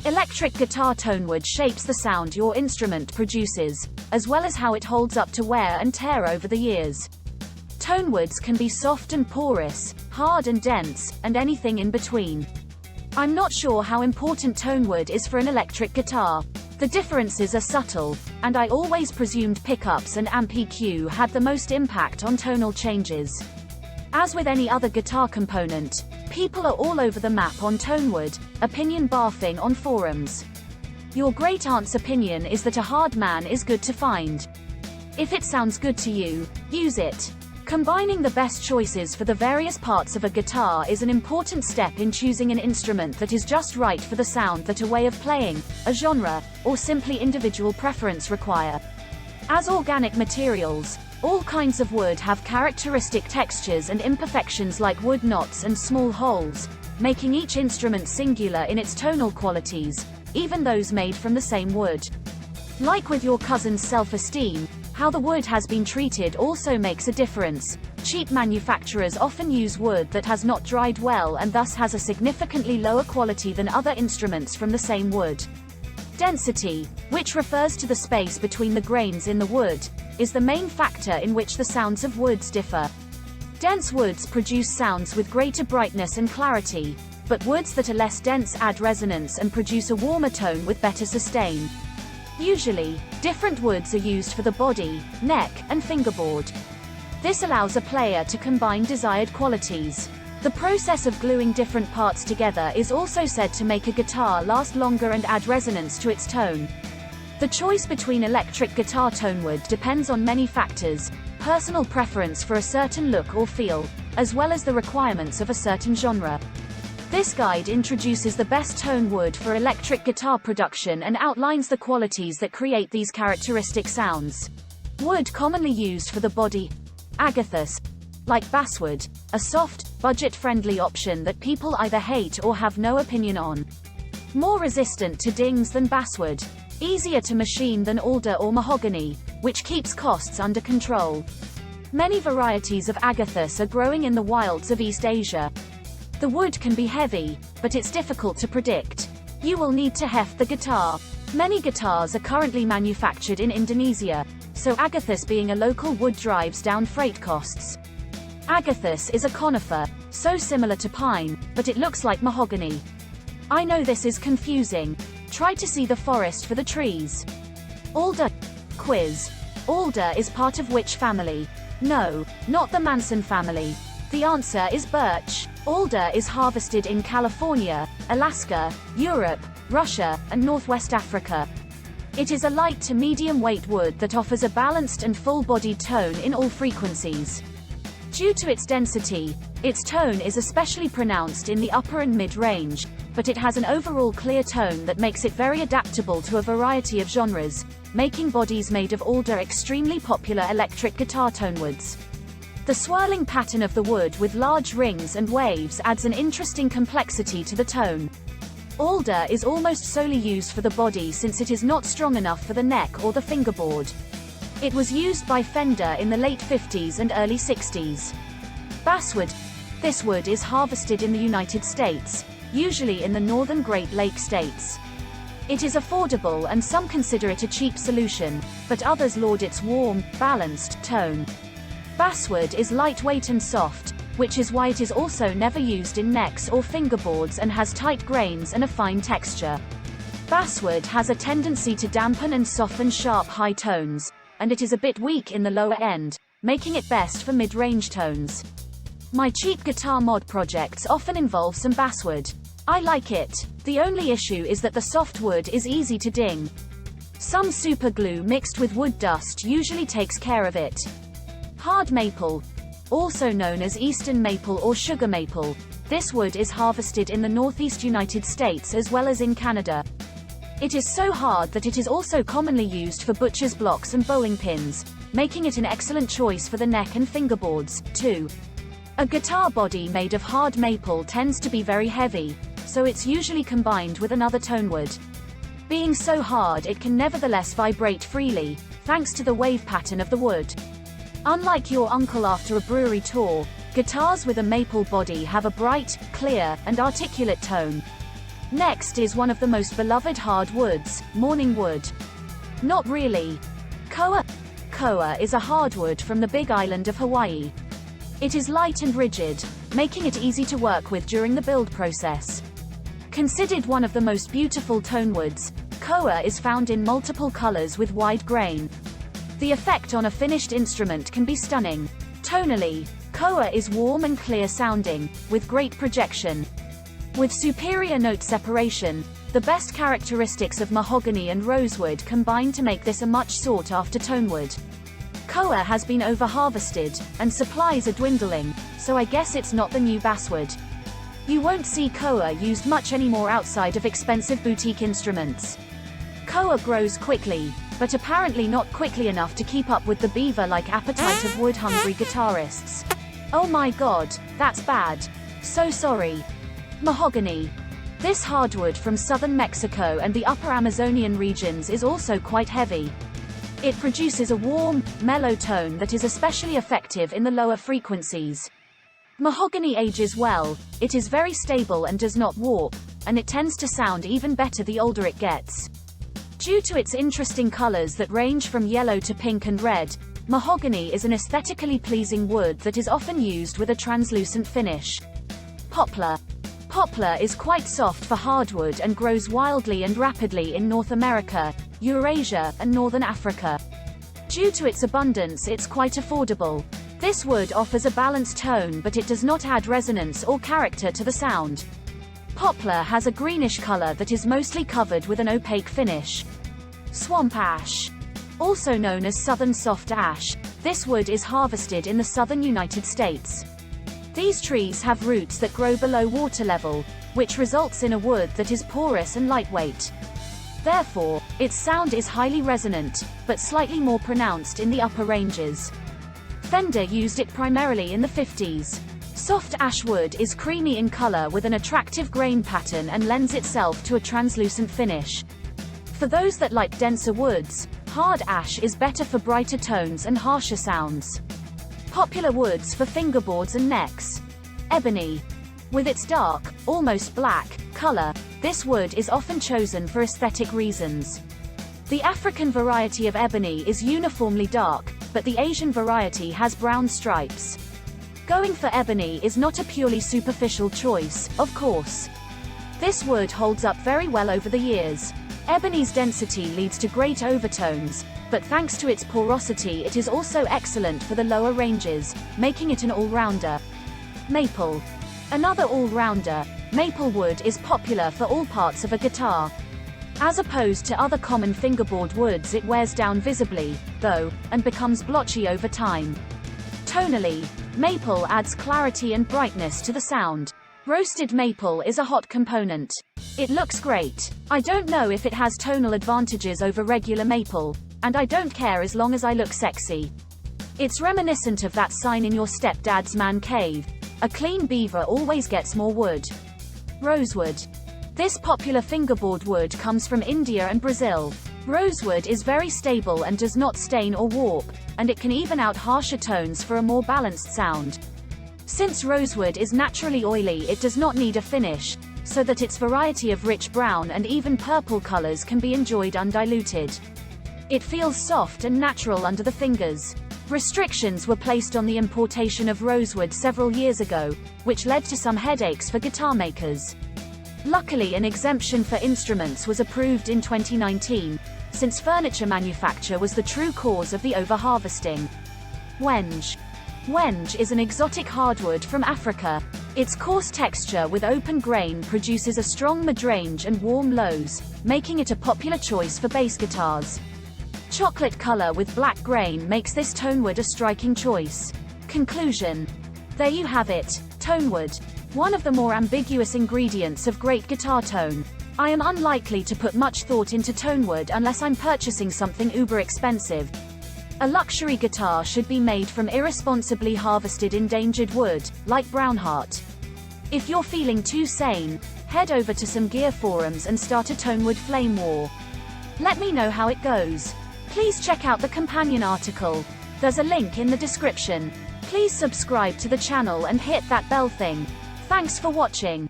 Electric guitar tonewood shapes the sound your instrument produces, as well as how it holds up to wear and tear over the years. Tonewoods can be soft and porous, hard and dense, and anything in between. I'm not sure how important tonewood is for an electric guitar. The differences are subtle, and I always presumed pickups and amp EQ had the most impact on tonal changes. As with any other guitar component, people are all over the map on tonewood, opinion barfing on forums. Your great aunt's opinion is that a hard man is good to find. If it sounds good to you, use it. Combining the best choices for the various parts of a guitar is an important step in choosing an instrument that is just right for the sound that a way of playing, a genre, or simply individual preference require. As organic materials, all kinds of wood have characteristic textures and imperfections like wood knots and small holes, making each instrument singular in its tonal qualities, even those made from the same wood. Like with your cousin's self-esteem, how the wood has been treated also makes a difference. Cheap manufacturers often use wood that has not dried well and thus has a significantly lower quality than other instruments from the same wood. Density, which refers to the space between the grains in the wood, is the main factor in which the sounds of woods differ. Dense woods produce sounds with greater brightness and clarity, but woods that are less dense add resonance and produce a warmer tone with better sustain. Usually, different woods are used for the body, neck, and fingerboard. This allows a player to combine desired qualities. The process of gluing different parts together is also said to make a guitar last longer and add resonance to its tone. The choice between electric guitar tonewood depends on many factors: personal preference for a certain look or feel, as well as the requirements of a certain genre. This guide introduces the best tone wood for electric guitar production and outlines the qualities that create these characteristic sounds. Wood commonly used for the body: agathos, like basswood, a soft, budget-friendly option that people either hate or have no opinion on. More resistant to dings than basswood. Easier to machine than alder or mahogany, which keeps costs under control. Many varieties of agathos are growing in the wilds of East Asia. The wood can be heavy, but it's difficult to predict. You will need to heft the guitar. Many guitars are currently manufactured in Indonesia, so agathos being a local wood drives down freight costs. Agathos is a conifer, so similar to pine, but it looks like mahogany. I know this is confusing. Try to see the forest for the trees. Alder. Quiz. Alder is part of which family? No, not the Manson family. The answer is birch. Alder is harvested in California, Alaska, Europe, Russia, and Northwest Africa. It is a light to medium weight wood that offers a balanced and full-bodied tone in all frequencies. Due to its density, its tone is especially pronounced in the upper and mid-range, but it has an overall clear tone that makes it very adaptable to a variety of genres, making bodies made of alder extremely popular electric guitar tonewoods. The swirling pattern of the wood with large rings and waves adds an interesting complexity to the tone. Alder is almost solely used for the body since it is not strong enough for the neck or the fingerboard. It was used by Fender in the late 50s and early 60s. Basswood. This wood is harvested in the United States, usually in the northern Great Lakes states. It is affordable and some consider it a cheap solution, but others laud its warm, balanced tone. Basswood is lightweight and soft, which is why it is also never used in necks or fingerboards and has tight grains and a fine texture. Basswood has a tendency to dampen and soften sharp high tones, and it is a bit weak in the lower end, making it best for mid-range tones. My cheap guitar mod projects often involve some basswood. I like it. The only issue is that the soft wood is easy to ding. Some super glue mixed with wood dust usually takes care of it. Hard maple, also known as eastern maple or sugar maple. This wood is harvested in the northeast United States as well as in Canada. It is so hard that it is also commonly used for butcher's blocks and bowling pins, making it an excellent choice for the neck and fingerboards, too. A guitar body made of hard maple tends to be very heavy, so it's usually combined with another tonewood. Being so hard, it can nevertheless vibrate freely, thanks to the wave pattern of the wood. Unlike your uncle after a brewery tour, guitars with a maple body have a bright, clear, and articulate tone. Next is one of the most beloved hardwoods, morning wood. Not really. Koa. Koa is a hardwood from the Big Island of Hawaii. It is light and rigid, making it easy to work with during the build process. Considered one of the most beautiful tonewoods, Koa is found in multiple colors with wide grain. The effect on a finished instrument can be stunning. Tonally, Koa is warm and clear sounding, with great projection. With superior note separation, the best characteristics of mahogany and rosewood combine to make this a much sought after tonewood. Koa has been over-harvested, and supplies are dwindling, so I guess it's not the new basswood. You won't see Koa used much anymore outside of expensive boutique instruments. Koa grows quickly, but apparently not quickly enough to keep up with the beaver-like appetite of wood-hungry guitarists. Oh my god, that's bad. So sorry. Mahogany. This hardwood from southern Mexico and the upper Amazonian regions is also quite heavy. It produces a warm, mellow tone that is especially effective in the lower frequencies. Mahogany ages well, it is very stable and does not warp, and it tends to sound even better the older it gets. Due to its interesting colors that range from yellow to pink and red, mahogany is an aesthetically pleasing wood that is often used with a translucent finish. Poplar. Poplar is quite soft for hardwood and grows wildly and rapidly in North America, Eurasia, and Northern Africa. Due to its abundance, it's quite affordable. This wood offers a balanced tone, but it does not add resonance or character to the sound. Poplar has a greenish color that is mostly covered with an opaque finish. Swamp ash. Also known as southern soft ash, this wood is harvested in the southern United States. These trees have roots that grow below water level, which results in a wood that is porous and lightweight. Therefore, its sound is highly resonant, but slightly more pronounced in the upper ranges. Fender used it primarily in the 50s. Soft ash wood is creamy in color with an attractive grain pattern and lends itself to a translucent finish. For those that like denser woods, hard ash is better for brighter tones and harsher sounds. Popular woods for fingerboards and necks. Ebony. With its dark, almost black, color, this wood is often chosen for aesthetic reasons. The African variety of ebony is uniformly dark, but the Asian variety has brown stripes. Going for ebony is not a purely superficial choice, of course. This wood holds up very well over the years. Ebony's density leads to great overtones, but thanks to its porosity it is also excellent for the lower ranges, making it an all-rounder. Maple. Another all-rounder, maple wood is popular for all parts of a guitar. As opposed to other common fingerboard woods, it wears down visibly, though, and becomes blotchy over time. Tonally, maple adds clarity and brightness to the sound. Roasted maple is a hot component. It looks great. I don't know if it has tonal advantages over regular maple, and I don't care as long as I look sexy. It's reminiscent of that sign in your stepdad's man cave: a clean beaver always gets more wood. Rosewood. This popular fingerboard wood comes from India and Brazil. Rosewood is very stable and does not stain or warp, and it can even out harsher tones for a more balanced sound. Since rosewood is naturally oily, it does not need a finish, so that its variety of rich brown and even purple colors can be enjoyed undiluted. It feels soft and natural under the fingers. Restrictions were placed on the importation of rosewood several years ago, which led to some headaches for guitar makers. Luckily, an exemption for instruments was approved in 2019, since furniture manufacture was the true cause of the overharvesting. Wenge. Wenge is an exotic hardwood from Africa. Its coarse texture with open grain produces a strong mid-range and warm lows, making it a popular choice for bass guitars. Chocolate color with black grain makes this tonewood a striking choice. Conclusion. There you have it, tonewood. One of the more ambiguous ingredients of great guitar tone. I am unlikely to put much thought into tonewood unless I'm purchasing something uber expensive. A luxury guitar should be made from irresponsibly harvested endangered wood, like Brownheart. If you're feeling too sane, head over to some gear forums and start a tonewood flame war. Let me know how it goes. Please check out the companion article. There's a link in the description. Please subscribe to the channel and hit that bell thing. Thanks for watching.